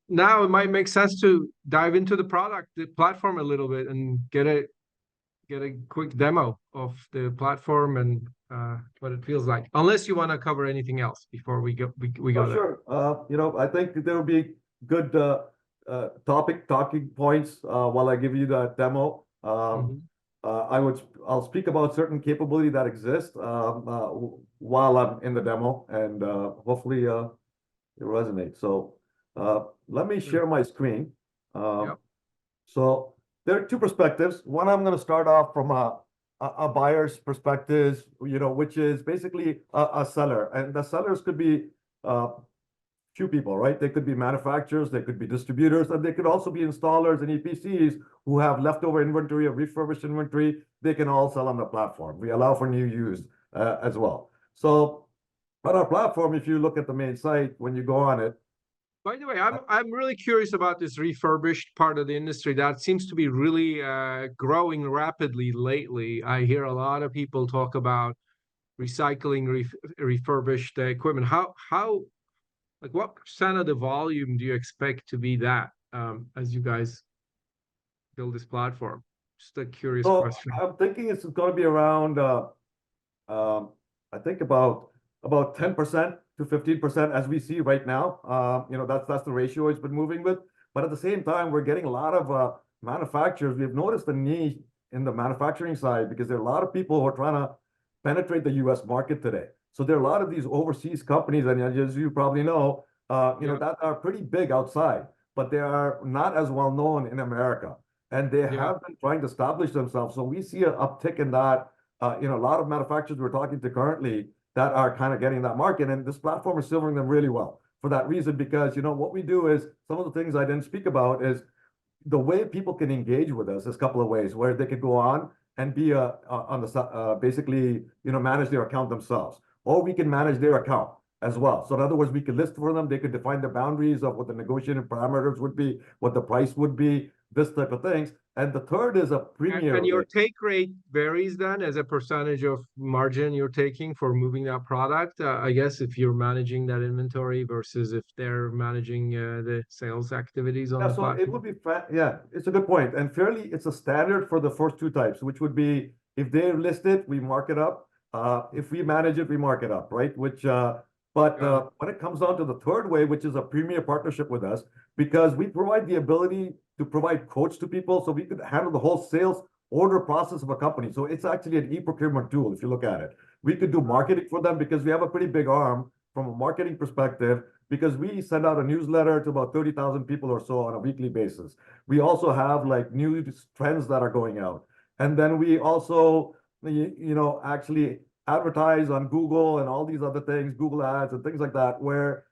now it might make sense to dive into the product, the platform a little bit, and get a quick demo of the platform and what it feels like. Unless you want to cover anything else before we Oh, go there. sure. I think there will be good talking points while I give you that demo. Mhm. I'll speak about certain capability that exists while I'm in the demo, and hopefully it resonates. So let me Sure. share my screen. Um, Yep. so there are two perspectives. One, I'm going to start off from a buyer's perspective, which is basically a seller, and the sellers could be uh, few people, right? They could be manufacturers, they could be distributors, and they could also be installers and EPCs who have leftover inventory or refurbished inventory. They can all sell on the platform. We allow for new use as well. So on our platform, if you look at the main site, when you go on it, By the way, I'm really curious about this refurbished part of the industry that seems to be really growing rapidly lately. I hear a lot of people talk about recycling refurbished equipment. How like what percent of the volume do you expect to be that as you guys build this platform? Just a curious so question. I'm thinking it's going to be around, um, I think about 10% to 15% as we see right now. That's the ratio it's been moving with. But at the same time, we're getting a lot of manufacturers. We've noticed a need in the manufacturing side because there are a lot of people who are trying to penetrate the U.S. market today. So there are a lot of these overseas companies, and as you probably know, Yeah, that are pretty big outside, but they are not as well known in America, and they yeah. have been trying to establish themselves. So we see an uptick in that. A lot of manufacturers we're talking to currently that are kind of getting that market, and this platform is serving them really well for that reason. Because what we do is some of the things I didn't speak about is the way people can engage with us is a couple of ways where they could go on and be on the basically manage their account themselves, or we can manage their account as well. So in other words, we could list for them. They could define the boundaries of what the negotiating parameters would be, what the price would be, this type of things. And the third is a And premier your rate. take rate varies then as a percentage of margin you're taking for moving that product. I guess if you're managing that inventory versus if they're managing the sales activities on Yeah, the so it platform. would be yeah, it's a good point. And fairly, it's a standard for the first two types, which would be if they list it, we mark it up. If we manage it, we mark it up, right? But Got it. when it comes down to the third way, which is a premier partnership with us, because we provide the ability to provide quotes to people, so we could handle the whole sales order process of a company. So it's actually an e-procurement tool, if you look at it. We could do marketing for them because we have a pretty big arm from a marketing perspective because we send out a newsletter to about 30,000 people or so on a weekly basis. We also have like new trends that are going out. And then we also, actually advertise on Google and all these other things, Google ads and things like that, where,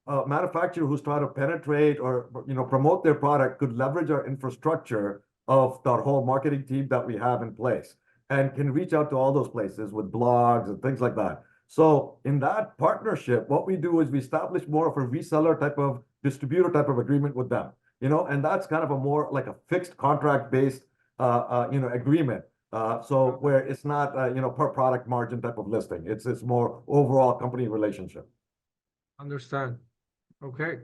a manufacturer who's trying to penetrate or, promote their product could leverage our infrastructure of that whole marketing team that we have in place and can reach out to all those places with blogs and things like that. So in that partnership, what we do is we establish more of a reseller type of distributor type of agreement with them, and that's kind of a more like a fixed contract based, agreement. So where it's not, per product margin type of listing. It's more overall company relationship. Understand. Okay.